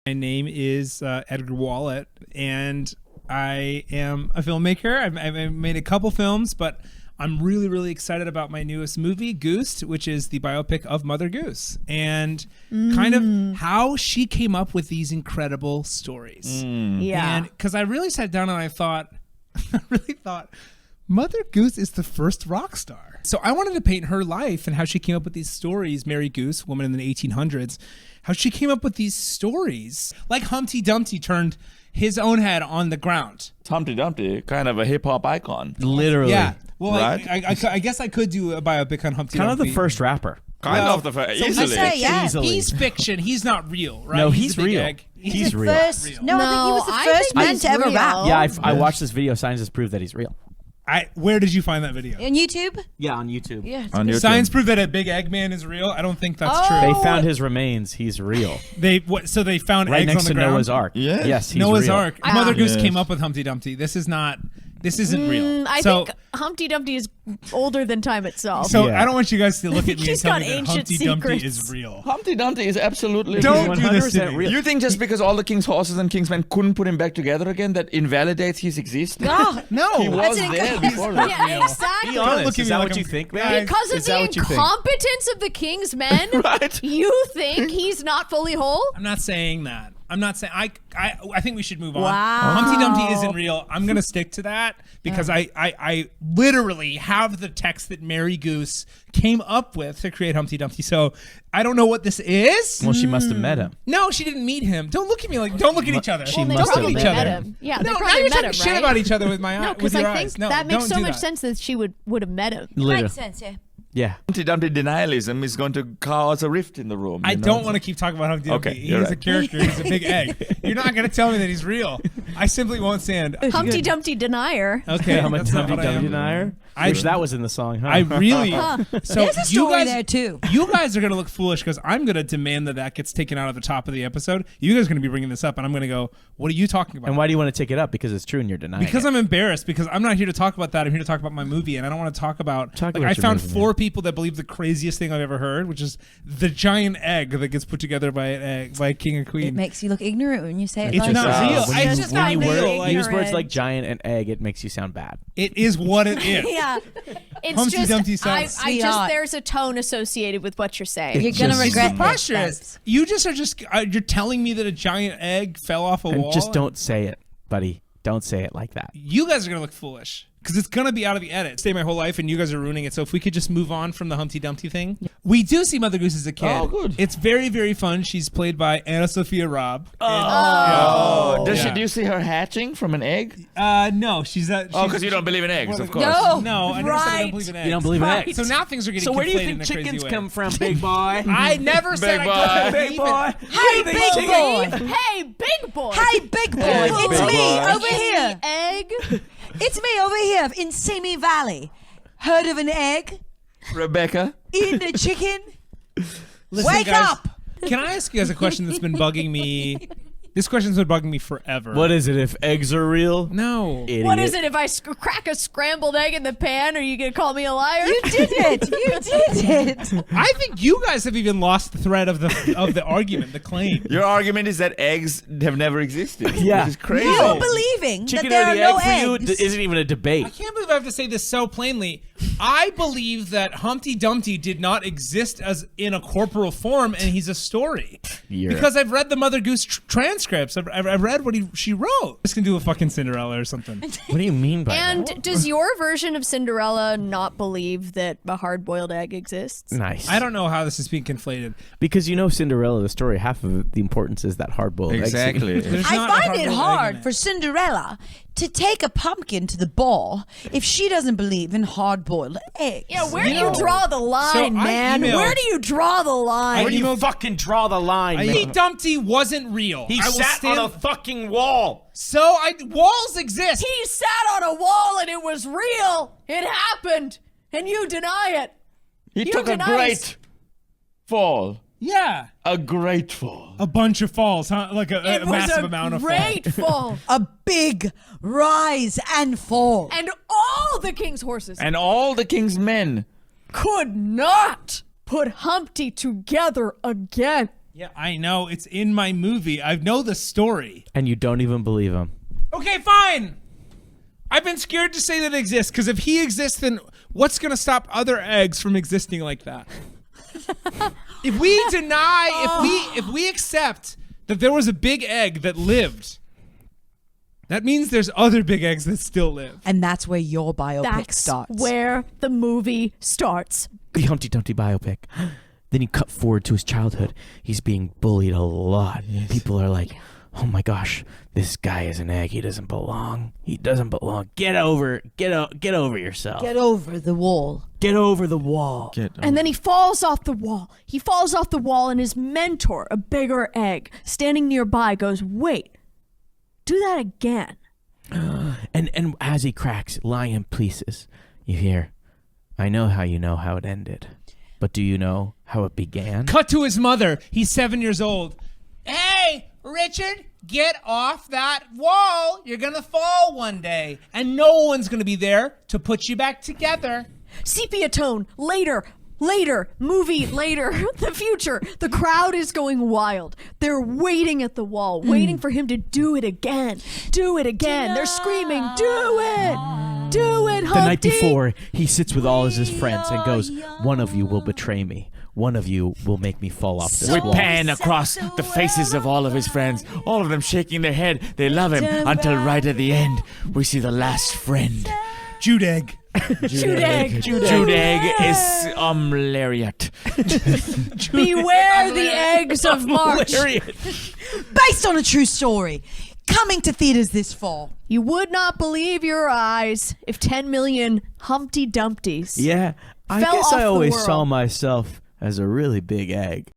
My name is Edgar Wallet, and I am a filmmaker. I've made a couple films, but I'm really, really excited about my newest movie, Goose, which is the biopic of Mother Goose, and kind of how she came up with these incredible stories. Yeah. And because I really sat down and I really thought, Mother Goose is the first rock star. So I wanted to paint her life and how she came up with these stories. Mary Goose, woman in the 1800s, how she came up with these stories. Like Humpty Dumpty turned his own head on the ground. Humpty Dumpty, kind of a hip hop icon. Literally. Yeah. Well, Right? I guess I could do a biopic on Humpty Dumpty. Kind of the first rapper. Kind of the first. Easily. I say, yeah. Easily. He's fiction. He's not real, right? No, he's a big real. egg. He's real. First, no, I think he was the I first think man he's to ever real. rap. Yeah, I watched this video. Scientists prove that he's real. Where did you find that video? On YouTube? Yeah, on YouTube. Yeah. On YouTube. Science proved that a big Eggman is real. I don't think that's They true. found his remains. He's real. So they found Right eggs next on to the ground. Noah's Ark. Yeah. Yes, he's Noah's real. Ark. Mother Goose Yes. came up with Humpty Dumpty. This isn't real. I so, think Humpty Dumpty is older than time itself. So Yeah. I don't want you guys to look at me and She's tell got me that ancient Humpty Dumpty secrets. is real. Humpty Dumpty is absolutely Don't real. do this to 100% me. real. You think just because all the king's horses and king's men couldn't put him back together again, that invalidates his existence? No. He was an there incredible- before that. Yeah, exactly. Be honest. look at Is me that like what you I'm- think, Guys, man? Because of Is that the what you think? incompetence of the king's men, Right. you think he's not fully whole? I'm not saying that. I'm not saying I think we should move on. Wow. Humpty Dumpty isn't real. I'm gonna stick to that because I literally have the text that Mary Goose came up with to create Humpty Dumpty. So I don't know what this is. Well, she must have met him. No, she didn't meet him. Don't look at me like. Don't look at each other. She They must have probably each met other. him. Yeah, they No, now probably you're met talking him, shit right? about each other with my No, with because your I think eyes. No, that makes don't so do much that. sense that she would have met him. Literally. Makes sense, yeah. Yeah. Humpty Dumpty denialism is going to cause a rift in the room. I don't want to keep talking about Humpty Dumpty. Okay, He's you're a right. character. He's a big egg. You're not going to tell me that he's real. I simply won't stand. Humpty Dumpty denier. Okay, I'm a that's not Humpty what I Dumpty am. denier. I- Which that was in the song, huh? I really. So There's a you story guys, there, too. You guys are going to look foolish because I'm going to demand that gets taken out of the top of the episode. You guys are going to be bringing this up, and I'm going to go, "What are you talking about?" And why do you want to take it up? Because it's true and you're denying Because it. I'm embarrassed. Because I'm not here to talk about that. I'm here to talk about my movie, and I don't want to talk about. Talk like, about I your found movie, 4 people that believe the craziest thing I've ever heard, which is the giant egg that gets put together by a king and It queen. makes you look ignorant when you say it It's like not that. real. When I you, just when not you real. Like, use words ignorant. like giant and egg, it makes you sound bad. it is what it is. Yeah, it's Humpty just Dumpty I sounds just sweetheart. there's a tone associated with what you're saying. You're going to Just- regret Preposterous. this. You just you're telling me that a giant egg fell off a And wall. just don't say it, buddy. Don't say it like that. You guys are gonna look foolish because it's gonna be out of the edit. Stay my whole life, and you guys are ruining it. So if we could just move on from the Humpty Dumpty thing, we do see Mother Goose as a kid. Oh, good. It's very, very fun. She's played by Anna Sophia Robb. Oh, Yeah. do you see her hatching from an egg? No, she's not. Oh, because you don't believe in eggs, of course. No. No, I never said I don't Right. believe in eggs. You don't believe in eggs. So now things are getting So where do you conflated in think a crazy chickens way. come from, big boy? I never said Big I boy. don't Big believe boy. in- Hey, big boy. Hey, big boy. Hey, big boy. It's big me boy. over here. Egg. It's me over here in Simi Valley. Heard of an egg? Rebecca? Eating a chicken? Listen, Wake guys, up! Can I ask you guys a question that's been bugging me? This question's been bugging me forever. What is it if eggs are real? No. Idiot. What is it if I crack a scrambled egg in the pan? Are you gonna call me a liar? You did it. You did it. I think you guys have even lost the thread of the argument, the claim. Your argument is that eggs have never existed. Yeah. Which is crazy. You're believing Chicken that or there the are egg no for you eggs. isn't even a I debate. can't believe I have to say this so plainly. I believe that Humpty Dumpty did not exist as in a corporal form, and he's a story. You're- Because I've read the Mother Goose transcripts. I've read what she wrote. Just gonna do a fucking Cinderella or something. What do you mean by And that? does your version of Cinderella not believe that a hard-boiled egg exists? Nice. I don't know how this is being conflated. Because you know Cinderella, the story, half of the importance is that hard-boiled egg scene. Exactly. There's I not a find it hard-boiled egg in hard it. for Cinderella to take a pumpkin to the ball if she doesn't believe in hard-boiled eggs. Yeah, where do you draw the line, So I man? emailed- Where do you draw the line? Where do you fucking draw the line, Humpty man? Dumpty wasn't real. He I will sat stand- on a fucking wall. walls exist. He sat on a wall and it was real. It happened, and you deny it. He You took a deny great fall. Yeah. A great fall. A bunch of falls, huh? Like a It was massive a amount of falls. great fall. A big rise and fall. And all the king's horses And all the king's men. could not put Humpty together again. Yeah, I know. It's in my movie. I know the story. And you don't even believe him. Okay, fine. I've been scared to say that it exists because if he exists, then what's going to stop other eggs from existing like that? If we deny, if we accept that there was a big egg that lived, that means there's other big eggs that still live. And that's where your biopic That's starts. where the movie starts. The Humpty Dumpty biopic. Then you cut forward to his childhood. He's being bullied a lot. People are like, oh my gosh, this guy is an egg. He doesn't belong. He doesn't belong. Get over yourself. Get over the wall. Get over the wall. And then he falls off the wall. He falls off the wall, and his mentor, a bigger egg, standing nearby, goes, "Wait, do that again." And as he cracks, lying in pieces, you hear, I know how it ended. But do you know how it began? Cut to his mother. He's 7 years old. Hey, Richard, get off that wall. You're going to fall one day. And no one's going to be there to put you back together. Sepia tone, later, movie, later, the future. The crowd is going wild. They're waiting at the wall, waiting for him to do it again. Do it again. They're screaming, do it. Do it, Humpty. The night before, he sits with all of his friends and goes, one of you will betray me. One of you will make me fall off this We wall. pan across the faces of all of his friends, all of them shaking their head. They love him until right at the end, we see the last friend. Jude egg. Jude egg. Jude egg is lariat. Beware the eggs of March. Based on a true story. Coming to theaters this fall. You would not believe your eyes if 10 million Humpty Dumptys Yeah, I fell guess off I the always world. saw myself as a really big egg.